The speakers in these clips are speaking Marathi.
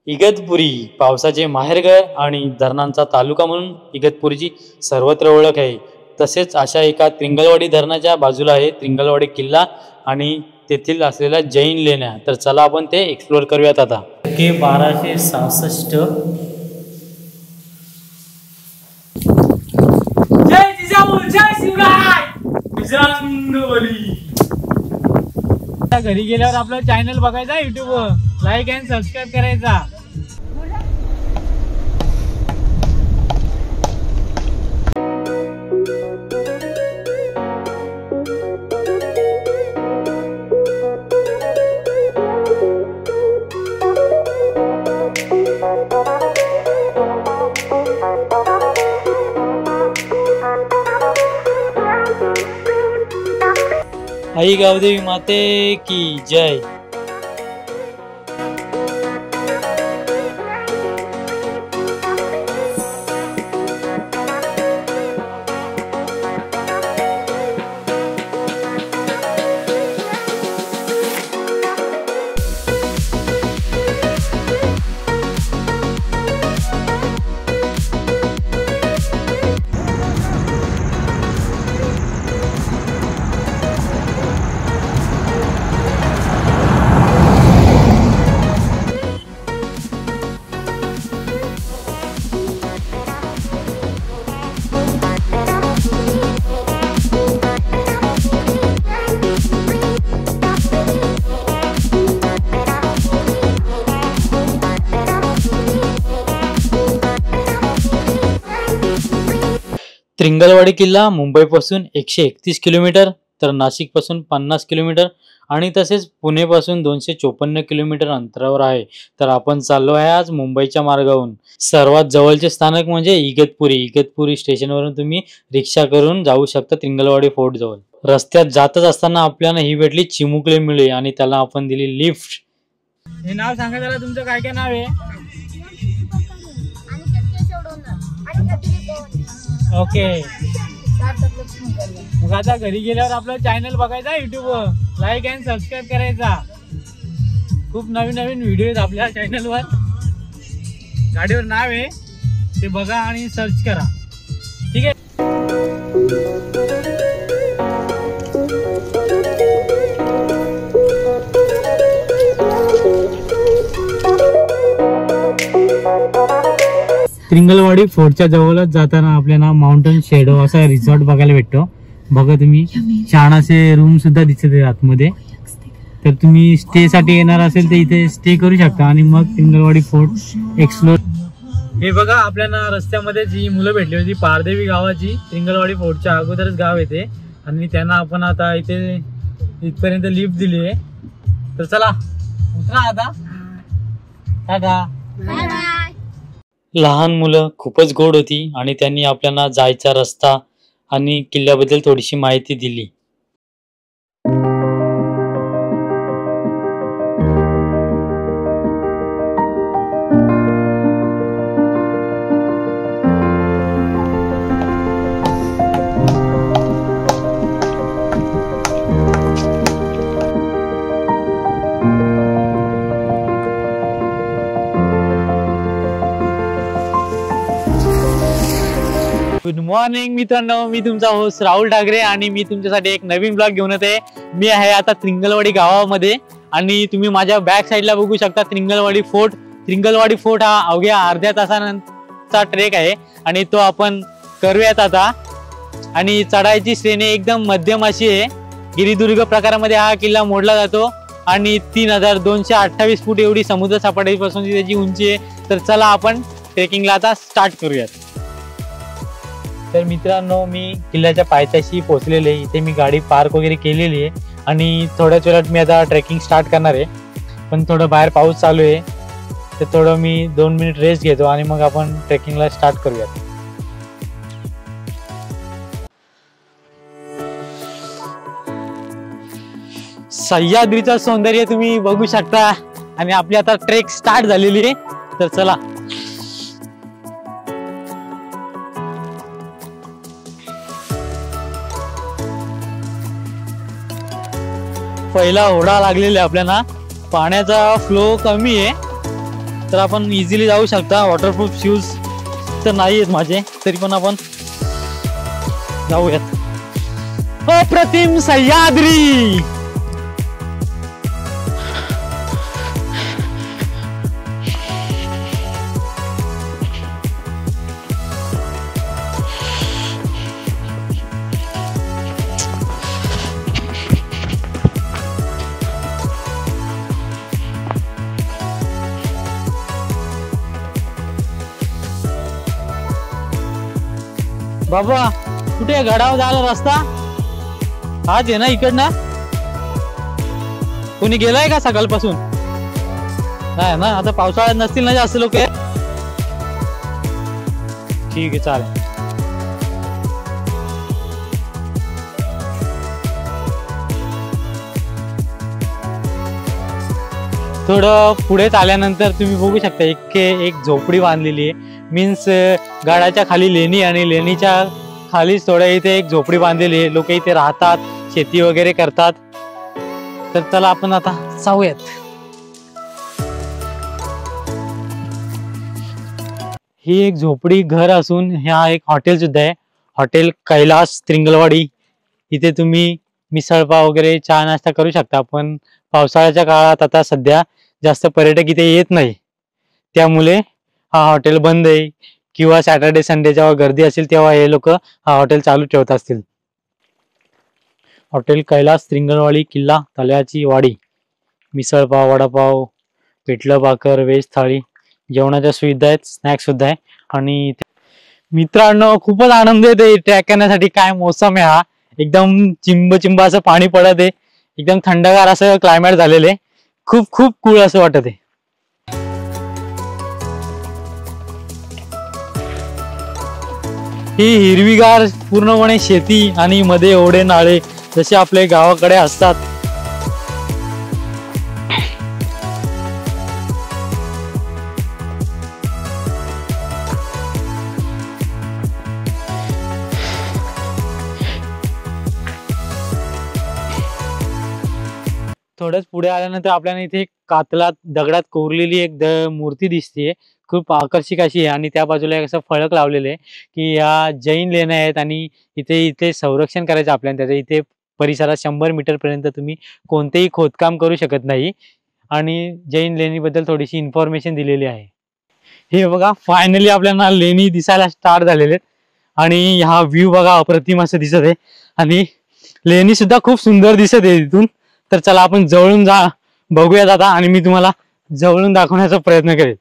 इगतपुरी पावसाचे माहेरघर आणि धरणांचा तालुका म्हणून इगतपुरीची सर्वत्र ओळख आहे। तसेच अशा एका त्रिंगलवाडी धरणाच्या बाजूला आहे त्रिंगलवाडी किल्ला आणि तेथील असलेल्या जैन लेण्या। तर चला आपण ते एक्सप्लोर करूयात आता। के 1266 जय जिजाऊ जय शिवराय बजरंगबली। घरी गेल्यावर आपला चॅनल बघायचा YouTube वर, लाईक अँड सबस्क्राइब करायचा। आई गावदेवी माते की जय। त्रिंगलवाडी किल्ला मुंबईपासून 131 किलोमीटर, तर नाशिकपासून 50 किलोमीटर आणि तसेच पुणेपासून 254 किलोमीटर अंतरावर आहे। तर आपण चाललो आहे आज मुंबईच्या मार्गावरून। सर्वात जवळचे स्थानक म्हणजे इगतपुरी। इगतपुरी स्टेशनवरून तुम्ही रिक्षा करून जाऊ शकता त्रिंगलवाडी फोर्ट जवळ। रस्त्यात जातच असताना आपल्याला ही भेटली चिमुकले मिळे आणि त्याला आपण दिली लिफ्ट। हे नाव सांगा जरा, तुमचं काय काय नाव आहे? ओके, मग आता घरी गेल्यावर आपला चॅनल बघायचा YouTube वर, लाईक अँड सबस्क्राइब करायचा। खूप नवीन नवीन व्हिडिओ आहेत आपल्या चॅनलवर। गाडीवर नाव आहे ते बघा आणि सर्च करा, ठीक आहे? त्रिंगलवाडी फोर्टच्या जवळच जाताना आपल्याला माउंटन शेडो असा रिसॉर्ट बघायला भेटतो। बघा तुम्ही, छान असे रूम सुद्धा दिसत आहेत आतमध्ये। तर तुम्ही स्टे साठी येणार असेल तर इथे स्टे करू शकता आणि मग त्रिंगलवाडी फोर्ट एक्सप्लोर। हे बघा, आपल्याला रस्त्यामध्ये जी मुलं भेटली होती पारदेवी गावाची, त्रिंगलवाडी फोर्टच्या अगोदरच गाव येते आणि त्यांना आपण आता इथे इथपर्यंत लिफ्ट दिली आहे। तर चला उतरा आता, टाटा। लहान मुलं खूपच गोड होती आणि त्यांनी आपल्याला जायचा रस्ता आणि किल्ल्याबद्दल थोडीशी माहिती दिली। गुड मॉर्निंग मित्रांनो, मी तुमचा होस्ट राहुल ठाकरे आणि मी तुमच्यासाठी एक नवीन ब्लॉग घेऊन येते। मी आहे आता त्रिंगलवाडी गावामध्ये आणि तुम्ही माझ्या बॅक साईडला बघू शकता त्रिंगलवाडी फोर्ट। त्रिंगलवाडी फोर्ट हा अवघ्या अर्ध्या तासानंतरचा ट्रेक आहे आणि तो आपण करूयात आता। आणि चढायची श्रेणी एकदम मध्यम अशी आहे। गिरिदुर्ग प्रकारामध्ये हा किल्ला मोडला जातो आणि 3228 फूट एवढी समुद्र सपाटीपासून त्याची उंची आहे। तर चला आपण ट्रेकिंगला आता स्टार्ट करूयात। तर मित्रांनो, मी किल्ल्याच्या पायथ्याशी पोहोचलेले आहे। इथे मी गाडी पार्क वगैरे केलेली आहे आणि थोड्याच वेळात मी आता ट्रेकिंग स्टार्ट करणार आहे। पण थोडं बाहेर पाऊस चालू आहे तर थोडं मी 2 मिनिट रेस्ट घेतो आणि मग आपण ट्रेकिंगला स्टार्ट करूयात। सह्याद्रीचं सौंदर्य तुम्ही बघू शकता आणि आपली आता ट्रेक स्टार्ट झालेली आहे। तर चला, पहिला ओढा लागलेला आहे आपल्याला, पाण्याचा फ्लो कमी आहे तर आपण इझिली जाऊ शकता. वॉटरप्रूफ शूज तर नाही आहेत माझे, तरी पण आपण जाऊयात. अप्रतिम सह्याद्री. बाबा कुठे गडावर जायला रस्ता हाच आहे ना इकडनं? कोणी गेलाय का सकाळपासून? नाही ना, आता पावसाळ्यात नसतील ना जास्त लोक. ठीक आहे चालेल. थोडं पुढे आल्यानंतर तुम्ही बघू शकता एक झोपडी बांधलेली आहे. मीन्स गाडाच्या खाली लेणी आणि लेणीच्या खालीच थोडं इथे एक झोपडी बांधलेली आहे. लोक इथे राहतात, शेती वगैरे करतात. तर चला आपण आता जाऊयात. ही एक झोपडी घर असून ह्या एक हॉटेल सुद्धा आहे. हॉटेल कैलास त्रिंगलवाडी. इथे तुम्ही मिसळपाव वगैरे चहा नाश्ता करू शकता. पण पावसाळ्याच्या काळात आता सध्या जास्त पर्यटक इथे येत नाही, त्यामुळे हा हॉटेल बंद आहे. किंवा सॅटर्डे संडे जेव्हा गर्दी असेल तेव्हा हे लोक हा हॉटेल चालू ठेवत असतील. हॉटेल कैलास त्रिंगलवाडी, किल्ला तळ्याची वाडी. मिसळपाव, वडापाव, पिठलं भाकर, व्हेज थाळी, जेवणाच्या सुविधा आहेत, स्नॅक्स सुद्धा आहे. आणि मित्रांनो खूपच आनंद येते ट्रॅक करण्यासाठी. काय मोसम आहे हा, एकदम चिंब असं पाणी पडत आहे, एकदम थंडगार असं क्लायमेट झालेलं आहे. खूप खूप कूल असं वाटत आहे. ही हिरवीगार पूर्णपणे शेती आणि मध्ये ओढे नाळे जसे आपले गावाकडे असतात. थोडंच पुढे आल्यानंतर आपल्याला इथे कातलात दगडात कोरलेली एक मूर्ती दिसते. खूप आकर्षक अशी आहे. आणि त्या बाजूला एक असं फळक लावलेलं आहे की या जैन लेण्या आहेत आणि इथे संरक्षण करायचं आपल्याला. त्याच्या इथे परिसरात 100 मीटर पर्यंत तुम्ही कोणतेही खोदकाम करू शकत नाही. आणि जैन लेणीबद्दल थोडीशी इन्फॉर्मेशन दिलेली आहे. हे बघा फायनली आपल्याला लेणी दिसायला स्टार्ट झालेले आहेत. आणि हा व्ह्यू बघा अप्रतिम असं दिसत आहे. आणि लेणी सुद्धा खूप सुंदर दिसत आहे तिथून. तर चला आपण जवळून बघूयात आता, आणि मी तुम्हाला जवळून दाखवण्याचा प्रयत्न करेन.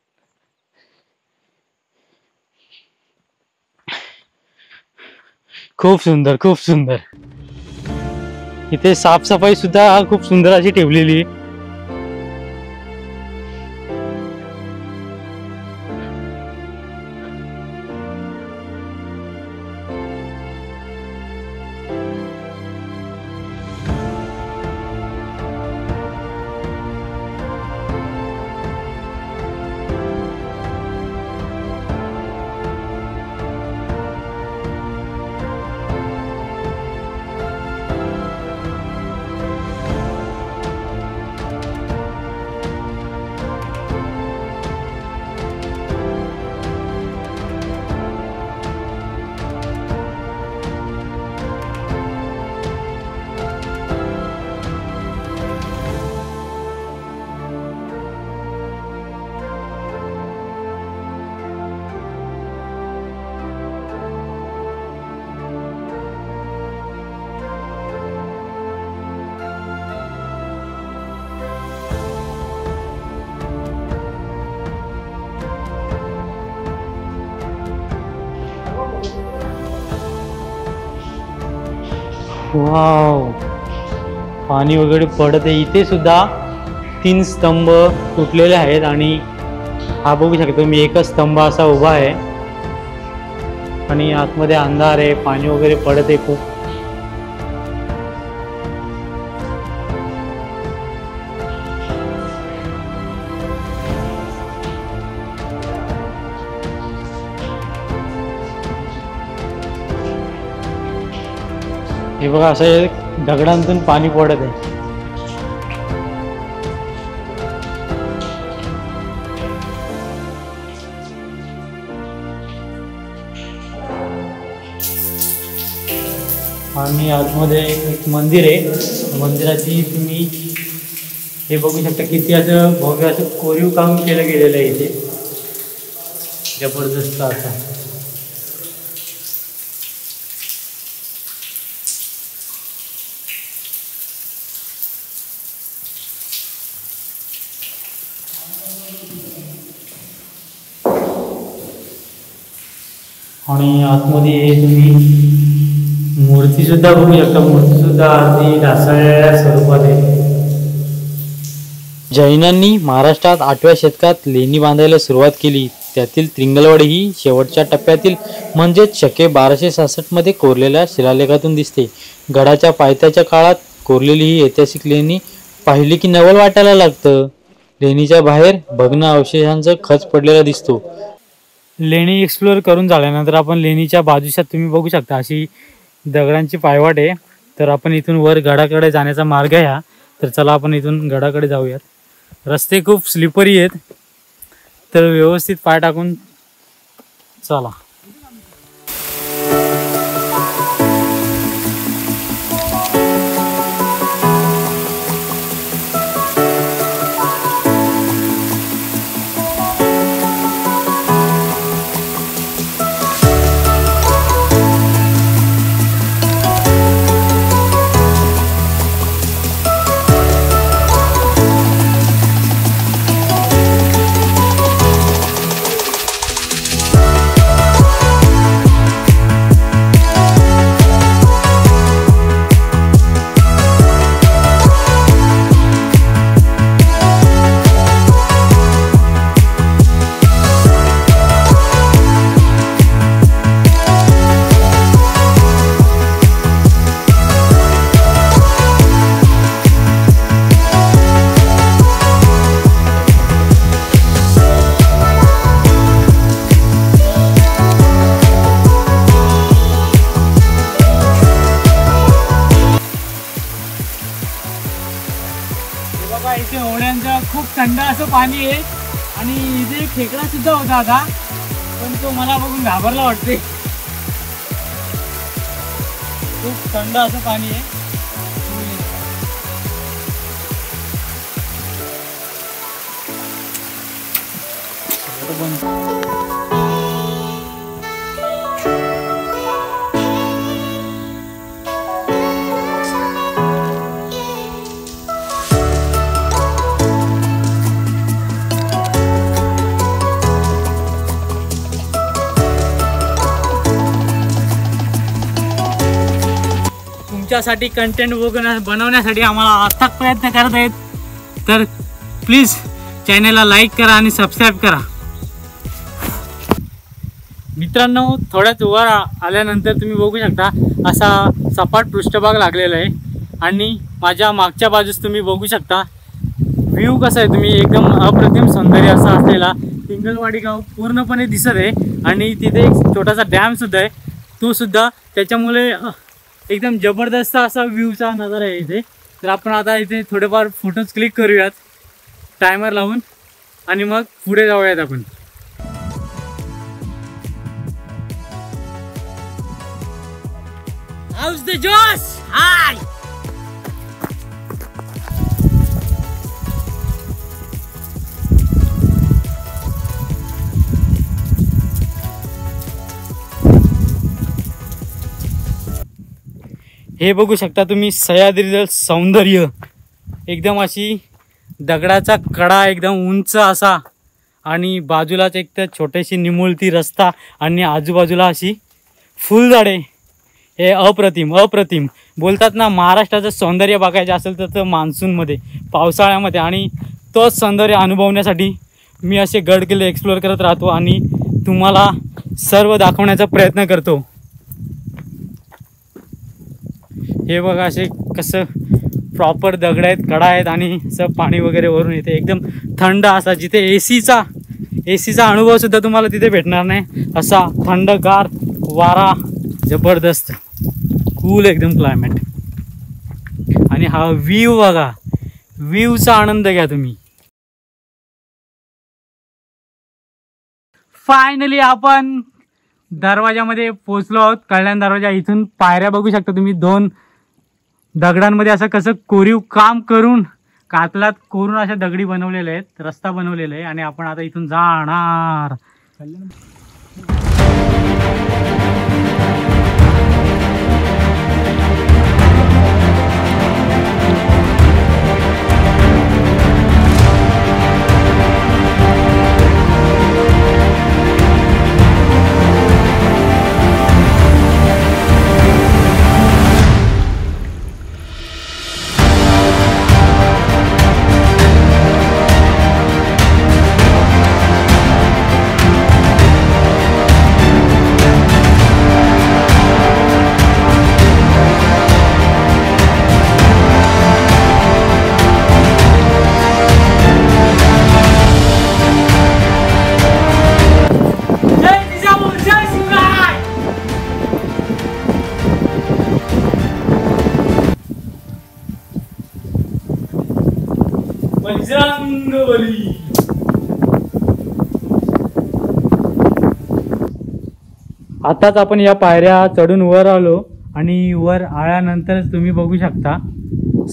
खूप सुंदर, खूप सुंदर. इथे साफसफाई सुद्धा खूप सुंदर अशी ठेवलेली आहे. वाव, पाणी वगैरे पडत आहे. इथे सुद्धा 3 स्तंभ तुटलेले आहेत. आणि हा बघू शकतो तुम्ही, एकच स्तंभ असा उभा आहे. आणि आतमध्ये अंधार आहे, पाणी वगैरे पडत आहे खूप. हे बघा असं दगडांतून पाणी पडत आहे. आणि आतमध्ये एक मंदिर आहे. मंदिराची तुम्ही हे बघू शकता, किती असं भव्य असं कोरीव काम केलं गेलेलं आहे इथे, जबरदस्त असं. आणि आतमध्ये तुम्ही मूर्ती सुद्धा बघू शकता. मूर्ती सुद्धा अगदी ढासळलेल्या स्वरूपात आहे. जैनांनी महाराष्ट्रात 8व्या शतकात लेणी बांधायला सुरुवात केली. त्यातील त्रिंगलवाडी ही शेवटच्या टप्प्यातील म्हणजेच शके 1266 मध्ये कोरलेल्या शिलालेखातून दिसते. गडाच्या पायथ्याच्या काळात कोरलेली ही ऐतिहासिक लेणी पाहिली की नवल वाटायला लागतं. लेणीच्या बाहेर भग्न अवशेषांचा खच पडलेला दिसतो. लेणी एक्सप्लोअर करून झाल्यानंतर आपण लेणीच्या बाजूच्या तुम्ही बघू शकता अशी दगडांची पायवाट आहे. तर आपण इथून वर गडाकडे जाण्याचा मार्ग आहे हा. तर चला आपण इथून गडाकडे जाऊयात. रस्ते खूप स्लिपरी आहेत, तर व्यवस्थित पाय टाकून चला. बघा इथे होड्यांचं खूप थंड असं पाणी आहे आणि इथे खेकडा सुद्धा होता आता, पण तो मला बघून घाबरला वाटते. खूप थंड असं पाणी आहे. तुमच्यासाठी कंटेंट बनवण्यासाठी आम्हाला अथक प्रयत्न करत आहेत. तर प्लीज चॅनलला लाईक करा आणि सबस्क्राईब करा. मित्रांनो, थोड्याच वर आल्यानंतर तुम्ही बघू शकता असा सपाट पृष्ठभाग लागलेला आहे आणि माझ्या मागच्या बाजूस तुम्ही बघू शकता व्ह्यू कसा आहे. तुम्ही एकदम अप्रतिम सौंदर्य असा असलेला त्रिंगलवाडी गाव पूर्णपणे दिसत आहे आणि तिथे एक छोटासा डॅम सुद्धा आहे, तो सुद्धा. त्याच्यामुळे एकदम जबरदस्त असा व्ह्यूचा नजारा आहे इथे. तर आपण आता इथे थोडेफार फोटोज क्लिक करूयात टायमर लावून आणि मग पुढे जाऊयात आपण. हाऊस द जोश हाय. हे बघू शकता तुम्ही सह्याद्रीचं सौंदर्य. एकदम अशी दगडाचा कडा एकदम उंच असा आणि बाजूलाच एक तर छोटीशी निमुळती रस्ता आणि आजूबाजूला अशी फुलझाडे. हे अप्रतिम अप्रतिम. बोलतात ना, महाराष्ट्राचं सौंदर्य बघायचं असेल तर मान्सूनमध्ये, पावसाळ्यामध्ये, आणि तोच सौंदर्य अनुभवण्यासाठी मी असे गड किल्ले एक्सप्लोअर करत राहतो आणि तुम्हाला सर्व दाखवण्याचा प्रयत्न करतो. हे बघा असे कसं प्रॉपर दगड आहेत, कडा आहेत आणि असं पाणी वगैरे वरून येते. एकदम थंड असा, जिथे एसीचा अनुभव सुद्धा तुम्हाला तिथे भेटणार नाही, असा थंडगार वारा, जबरदस्त कूल एकदम क्लायमेट. आणि हा व्ह्यू बघा, व्ह्यूचा आनंद घ्या तुम्ही. फायनली आपण दरवाजामध्ये पोहोचलो आहोत. कल्याण दरवाजा. इथून पायऱ्या बघू शकता तुम्ही. 2 दगडांमध्ये असं कसं कोरीव काम करून कातलात कोरून अशा दगडी बनवलेले आहेत. रस्ता बनवलेला आहे आणि आपण आता इथून जाणार. आताच आपण या पायऱ्या चढून वर आलो आणि वर आल्यानंतरच तुम्ही बघू शकता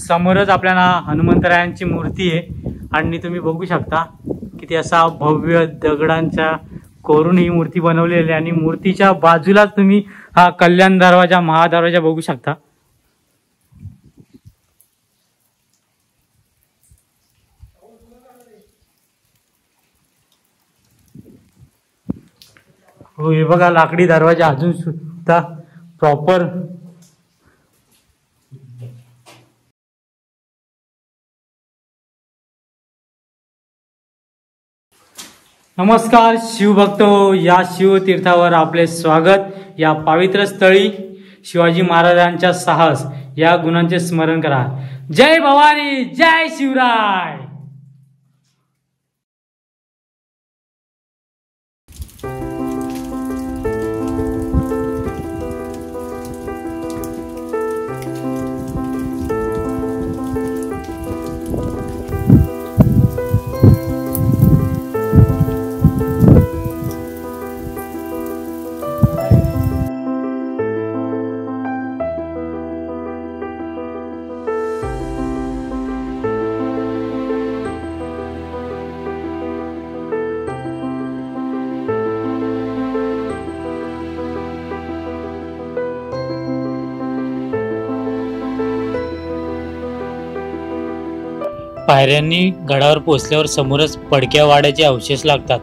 समोरच आपल्याला हनुमंतरायांची मूर्ती आहे आणि तुम्ही बघू शकता किती असा भव्य दगडांच्या कोरून ही मूर्ती बनवलेली आहे आणि मूर्तीच्या बाजूलाच तुम्ही हा कल्याण दरवाजा महादरवाजा बघू शकता. हो हे बघा लाकडी दरवाजा अजून सुद्धा प्रॉपर. नमस्कार शिवभक्तो, या शिवतीर्थावर आपले स्वागत. या पवित्र स्थळी शिवाजी महाराजांच्या साहस या गुणांचे स्मरण करा. जय भवानी, जय शिवराय. पायऱ्यांनी गडावर पोहोचल्यावर समोरच पडक्या वाड्याचे अवशेष लागतात.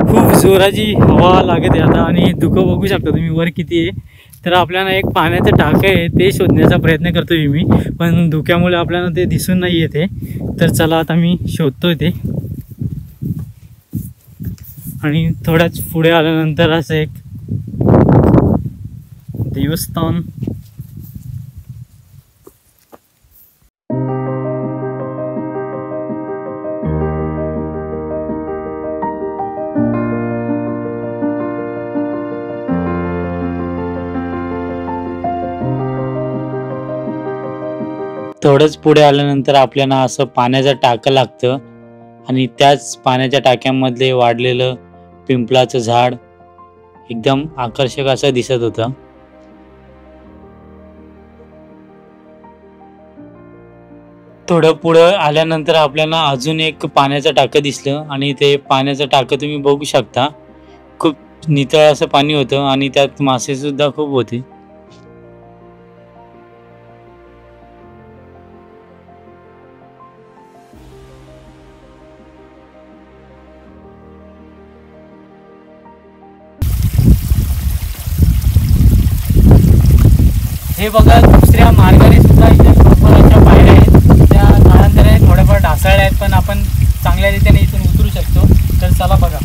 खूप जोराची हवा लागत आहे आता आणि धुकं बघू शकता तुम्ही वर किती आहे. तर आपल्याला एक पाण्याचं टाकं आहे ते शोधण्याचा प्रयत्न करतोय मी, पण धुक्यामुळे आपल्याला ते दिसून नाही येते. तर चला आता मी शोधतोय ते. आणि थोड्याच पुढे आल्यानंतर असं एक देवस्थान. थोडंच पुढे आल्यानंतर आपल्याला असं पाण्याचं टाकं लागतं आणि त्याच पाण्याच्या टाक्यामधले वाढलेलं पिंपळाचं झाड एकदम आकर्षक असं दिसत होतं. थोडं पुढं आल्यानंतर आपल्याला अजून एक पाण्याचं टाकं दिसलं आणि ते पाण्याचं टाकं तुम्ही बघू शकता. खूप नितळ असं पाणी होतं आणि त्यात मासे सुद्धा खूप होते. हे बघा दुसऱ्या मार्गाने सुद्धा इथे अशा पायऱ्या आहेत. त्या काळांतराने थोड्याफार ढासळल्या आहेत, पण आपण चांगल्या रीतीने इथून उतरू शकतो. तर चला बघा.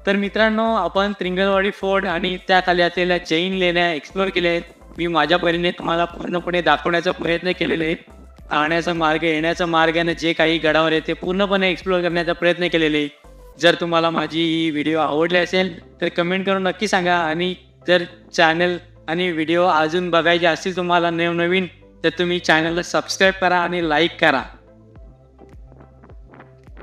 तर मित्रांनो, आपण त्रिंगलवाडी फोर्ट आणि त्याखाली असलेल्या जैन लेण्या एक्सप्लोअर केल्या आहेत. मी माझ्या परीने तुम्हाला पूर्णपणे दाखवण्याचा प्रयत्न केलेला आहे. राहण्याचा मार्ग, येण्याचा मार्ग आणि जे काही गडावर आहे ते पूर्णपणे एक्सप्लोअर करण्याचा प्रयत्न केलेले आहे. जर तुम्हाला माझी ही व्हिडिओ आवडली असेल तर कमेंट करून नक्की सांगा. आणि जर चॅनल आणि व्हिडिओ अजून बघायचे असतील तुम्हाला नवनवीन, तर तुम्ही चॅनलला सबस्क्राईब करा आणि लाईक करा.